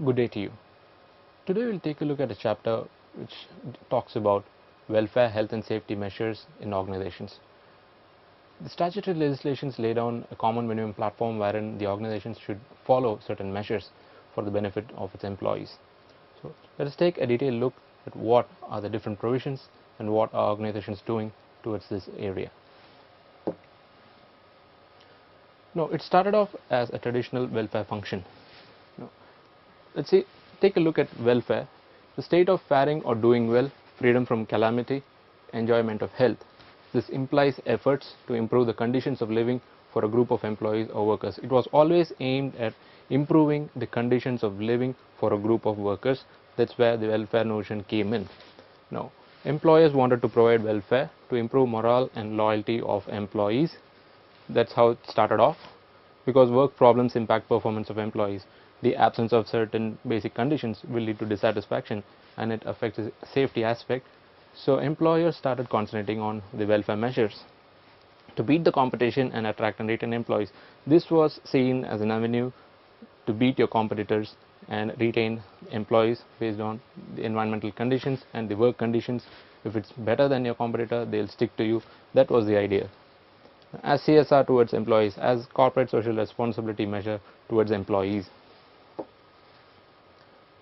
Good day to you. Today we'll take a look at a chapter which talks about welfare, health and safety measures in organizations. The statutory legislations lay down a common minimum platform wherein the organizations should follow certain measures for the benefit of its employees. So let us take a detailed look at what are the different provisions and what are organizations doing towards this area. Now, it started off as a traditional welfare function. Now, let's say take a look at welfare, the state of faring or doing well, freedom from calamity, enjoyment of health. This implies efforts to improve the conditions of living for a group of employees or workers. It was always aimed at improving the conditions of living for a group of workers. That's where the welfare notion came in. Now, employers wanted to provide welfare to improve morale and loyalty of employees. That's how it started off, because work problems impact performance of employees. The absence of certain basic conditions will lead to dissatisfaction and it affects the safety aspect. So employers started concentrating on the welfare measures to beat the competition and attract and retain employees. This was seen as an avenue to beat your competitors and retain employees based on the environmental conditions and the work conditions. If it's better than your competitor, they'll stick to you. That was the idea. As CSR towards employees, as corporate social responsibility measure towards employees.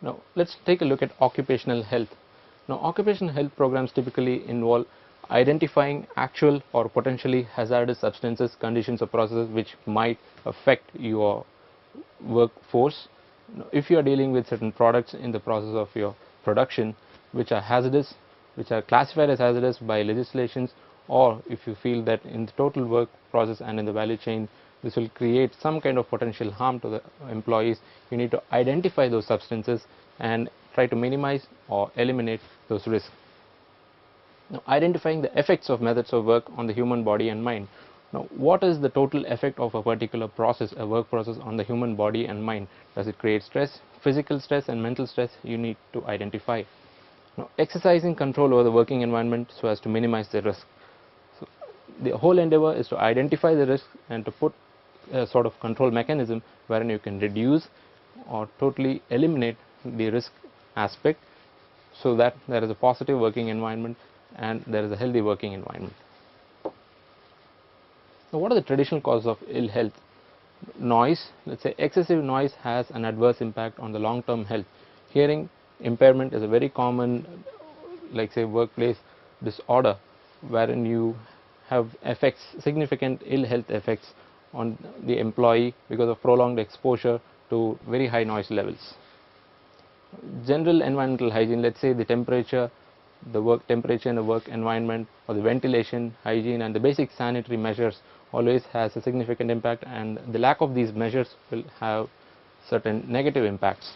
Now let's take a look at occupational health. Now, occupational health programs typically involve identifying actual or potentially hazardous substances, conditions or processes which might affect your workforce. Now, if you are dealing with certain products in the process of your production which are hazardous, which are classified as hazardous by legislations, or if you feel that in the total work process and in the value chain this will create some kind of potential harm to the employees, you need to identify those substances and try to minimize or eliminate those risks. Now, identifying the effects of methods of work on the human body and mind. Now, what is the total effect of a particular process, a work process, on the human body and mind? Does it create stress, physical stress and mental stress? You need to identify. Now, exercising control over the working environment so as to minimize the risk. So, the whole endeavor is to identify the risk and to put a sort of control mechanism wherein you can reduce or totally eliminate the risk aspect so that there is a positive working environment and there is a healthy working environment. Now, what are the traditional causes of ill health? Noise. Let's say excessive noise has an adverse impact on the long-term health. Hearing impairment is a very common, like say, workplace disorder wherein you have effects, significant ill health effects on the employee because of prolonged exposure to very high noise levels. General environmental hygiene, let's say the temperature, the work temperature in the work environment, or the ventilation, hygiene and the basic sanitary measures always has a significant impact, and the lack of these measures will have certain negative impacts.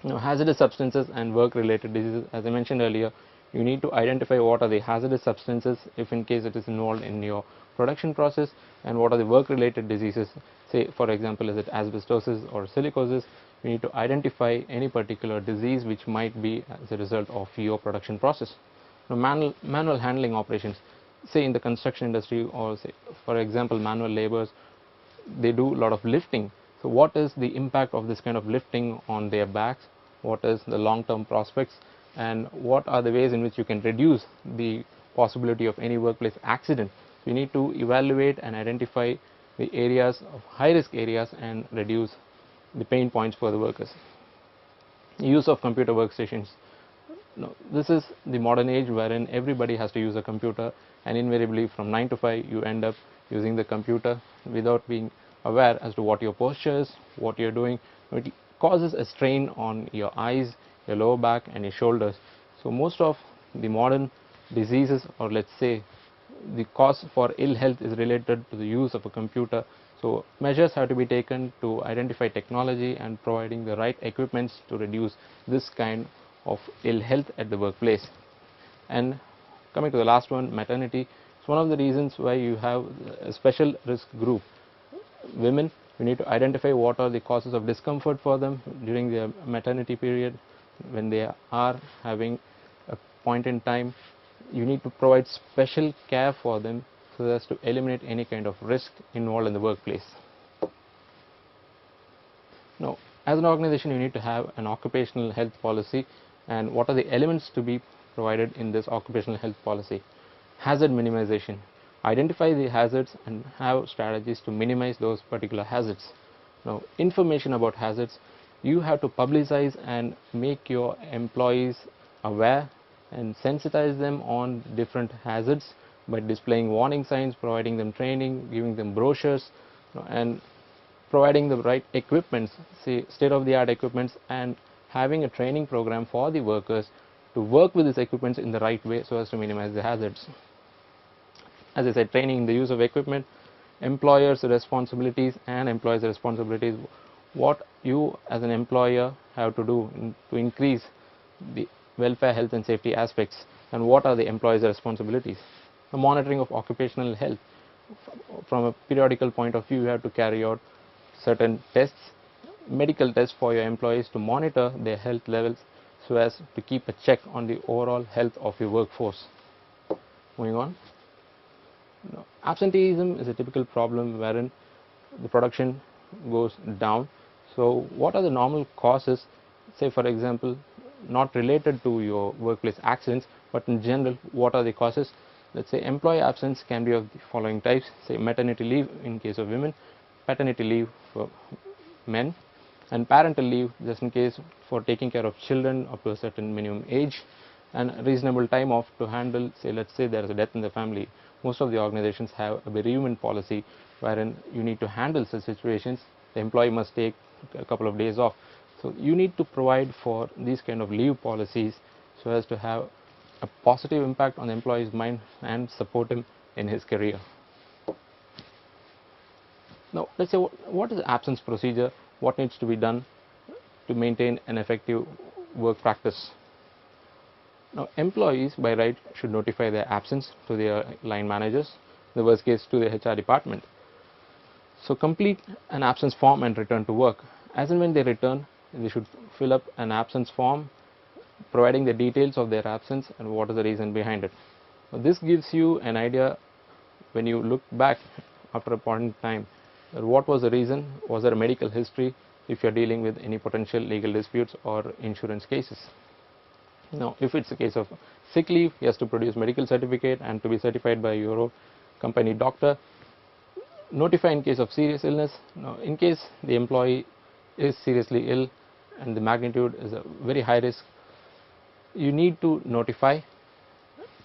Now, hazardous substances and work related diseases, as I mentioned earlier, you need to identify what are the hazardous substances if in case it is involved in your production process, and what are the work related diseases. Say for example, is it asbestosis or silicosis? You need to identify any particular disease which might be as a result of your production process. Now, manual handling operations, say in the construction industry, or say for example manual laborers, they do a lot of lifting. So what is the impact of this kind of lifting on their backs? What is the long-term prospects, and what are the ways in which you can reduce the possibility of any workplace accident? So you need to evaluate and identify the areas of high risk areas and reduce the pain points for the workers. Use of computer workstations. Now, this is the modern age wherein everybody has to use a computer, and invariably from 9 to 5 you end up using the computer without being aware as to what your posture is, what you're doing. It causes a strain on your eyes, your lower back and your shoulders. So most of the modern diseases, or let's say the cause for ill health, is related to the use of a computer. So measures have to be taken to identify technology and providing the right equipments to reduce this kind of ill health at the workplace. And coming to the last one, maternity. It's one of the reasons why you have a special risk group. Women, you need to identify what are the causes of discomfort for them during their maternity period. When they are having a point in time, you need to provide special care for them so as to eliminate any kind of risk involved in the workplace. Now, As an organization, you need to have an occupational health policy, and what are the elements to be provided in this occupational health policy? Hazard minimization. Identify the hazards and have strategies to minimize those particular hazards. Now, information about hazards, you have to publicize and make your employees aware and sensitize them on different hazards by displaying warning signs, providing them training, giving them brochures, and providing the right equipments, say state of the art equipments, and having a training program for the workers to work with these equipments in the right way so as to minimize the hazards. As I said, training in the use of equipment, employers' responsibilities and employees' responsibilities, what you as an employer have to do to increase the welfare, health and safety aspects, and what are the employees' responsibilities. The monitoring of occupational health, from a periodical point of view, you have to carry out certain tests, medical tests for your employees to monitor their health levels so as to keep a check on the overall health of your workforce. Moving on. Now, absenteeism is a typical problem wherein the production goes down. So what are the normal causes, say for example, not related to your workplace accidents, but in general, what are the causes? Let's say employee absence can be of the following types, say maternity leave in case of women, paternity leave for men, and parental leave just in case for taking care of children up to a certain minimum age, and reasonable time off to handle, say let's say there is a death in the family. Most of the organizations have a bereavement policy wherein you need to handle such situations. The employee must take a couple of days off. So you need to provide for these kind of leave policies so as to have a positive impact on the employee's mind and support him in his career. Now let's say what is the absence procedure, what needs to be done to maintain an effective work practice. Now employees by right should notify their absence to their line managers, in the worst case to the HR department. So complete an absence form and return to work. As and when they return, they should fill up an absence form providing the details of their absence and what is the reason behind it. Now, this gives you an idea when you look back after a point in time, what was the reason, was there a medical history if you are dealing with any potential legal disputes or insurance cases. Now if it's a case of sick leave, he has to produce medical certificate and to be certified by your company doctor. Notify in case of serious illness. Now in case the employee is seriously ill and the magnitude is a very high risk, you need to notify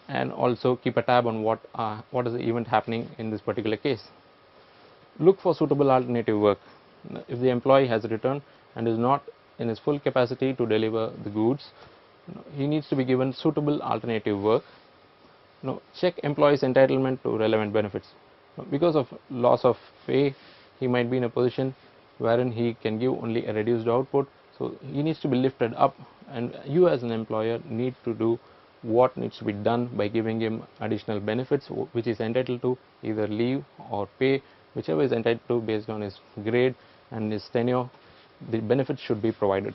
and also keep a tab on what is the event happening in this particular case. Look for suitable alternative work. If the employee has returned and is not in his full capacity to deliver the goods, he needs to be given suitable alternative work. Check employee's entitlement to relevant benefits. Because of loss of pay, he might be in a position wherein he can give only a reduced output, so he needs to be lifted up, and you as an employer need to do what needs to be done by giving him additional benefits which is entitled to, either leave or pay, whichever is entitled to based on his grade and his tenure. The benefits should be provided.